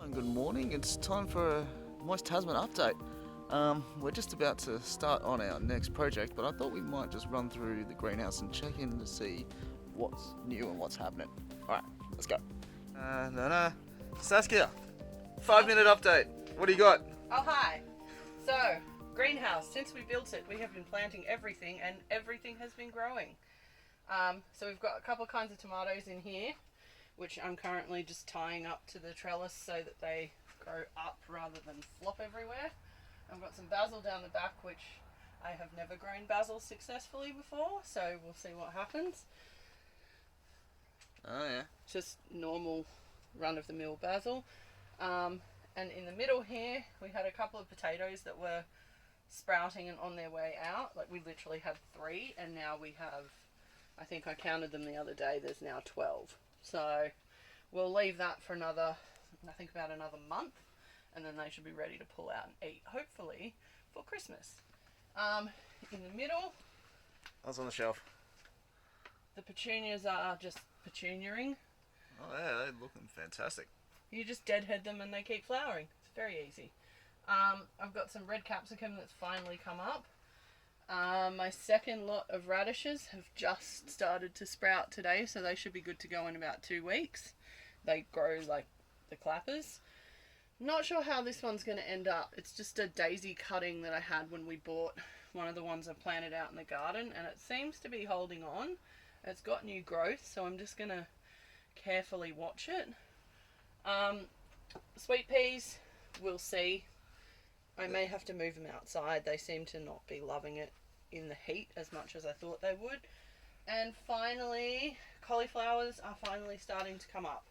and good morning. It's time for a Moist Tasman update. We're just about to start on our next project, but I thought we might just run through the greenhouse and check in to see what's new and what's happening. Alright, let's go. Saskia, 5-minute update. What do you got? Oh, hi. So, greenhouse, since we built it, we have been planting everything and everything has been growing. So we've got a couple of kinds of tomatoes in here, which I'm currently just tying up to the trellis so that they grow up rather than flop everywhere. I've got some basil down the back, which I have never grown basil successfully before, so we'll see what happens. Oh yeah. Just normal run-of-the-mill basil. And in the middle here, we had a couple of potatoes that were sprouting and on their way out. Like, we literally had 3, and now we have, I think I counted them the other day, there's now 12. So we'll leave that for another, I think about another month, and then they should be ready to pull out and eat, hopefully for Christmas. In the middle, What's on the shelf? the petunias are just petuniaing. Oh yeah, they're looking fantastic. You just deadhead them and they keep flowering. It's very easy. I've got some red capsicum that's finally come up. My second lot of radishes have just started to sprout today, so they should be good to go in about 2 weeks. They grow like the clappers. Not sure how this one's going to end up. It's just a daisy cutting that I had when we bought one of the ones I planted out in the garden, and it seems to be holding on. It's got new growth, so I'm just going to carefully watch it. Sweet peas, we'll see. I may have to move them outside. They seem to not be loving it in the heat as much as I thought they would. And finally, cauliflowers are finally starting to come up.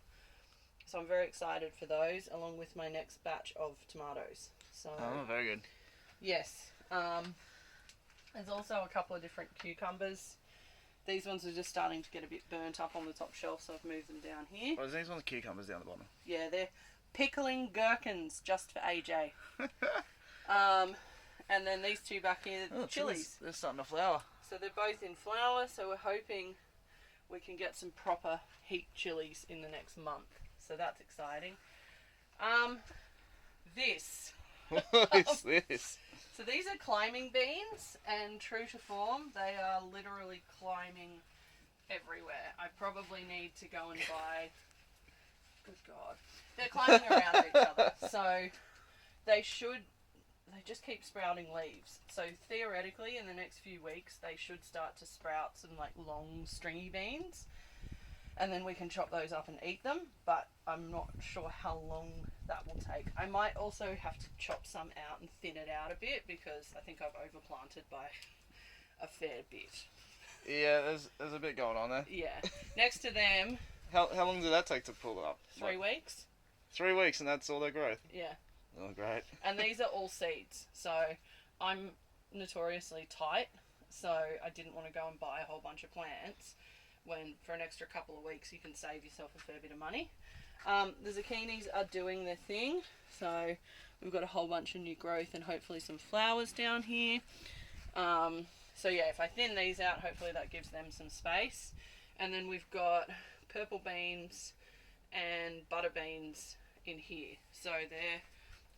So I'm very excited for those, along with my next batch of tomatoes. So, Oh, very good. yes. There's also a couple of different cucumbers. These ones are just starting to get a bit burnt up on the top shelf, so I've moved them down here. Well, these ones cucumbers down the bottom. Yeah, they're pickling gherkins just for AJ. And then these two back here, chilies. They're starting to flower. So they're both in flower, so we're hoping we can get some proper heat chilies in the next month. So that's exciting. This. What is this? So these are climbing beans, and true to form, they are literally climbing everywhere. I probably need to go and buy... Good God. They're climbing around each other. So they just keep sprouting leaves. So theoretically, in the next few weeks, they should start to sprout some like long stringy beans. And then we can chop those up and eat them, but I'm not sure how long that will take. I might also have to chop some out and thin it out a bit, because I think I've overplanted by a fair bit. Yeah, there's a bit going on there. Yeah. Next to them... How long did that take to pull up? 3 weeks. 3 weeks, and that's all their growth? Yeah. Oh, great. And these are all seeds, so I'm notoriously tight, so I didn't want to go and buy a whole bunch of plants when for an extra couple of weeks you can save yourself a fair bit of money. The zucchinis are doing their thing, so we've got a whole bunch of new growth and hopefully some flowers down here. So yeah, if I thin these out, hopefully that gives them some space. And then we've got purple beans and butter beans in here, so they're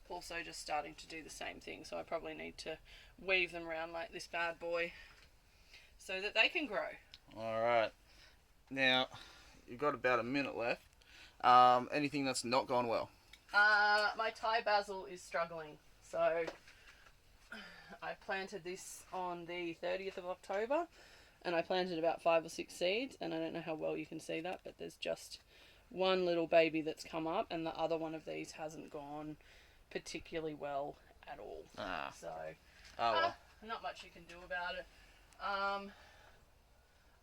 also just starting to do the same thing. So I probably need to weave them around like this bad boy so that they can grow. Alright. Now, you've got about a minute left. Anything that's not gone well? My Thai basil is struggling. So I planted this on the 30th of October, and I planted about 5 or 6 seeds, and I don't know how well you can see that, but there's just one little baby that's come up, and the other one of these hasn't gone particularly well at all. So not much you can do about it.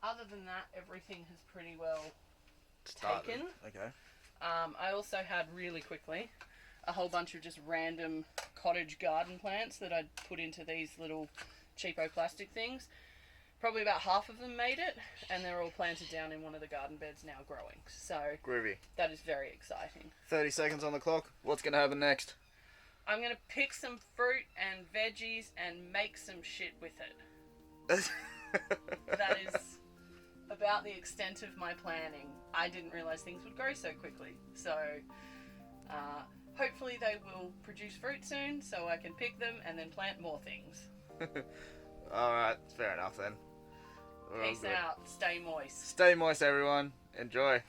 Other than that, everything has pretty well taken. Okay. I also had, really quickly, a whole bunch of just random cottage garden plants that I'd put into these little cheapo plastic things. Probably about half of them made it, and they're all planted down in one of the garden beds now growing. So Groovy. That is very exciting. 30 seconds on the clock. What's going to happen next? I'm going to pick some fruit and veggies and make some shit with it. That is about the extent of my planning. I didn't realise things would grow so quickly. So will produce fruit soon, so I can pick them and then plant more things. Alright, fair enough then. We're all Peace good. out. Stay moist. Stay moist, everyone. Enjoy.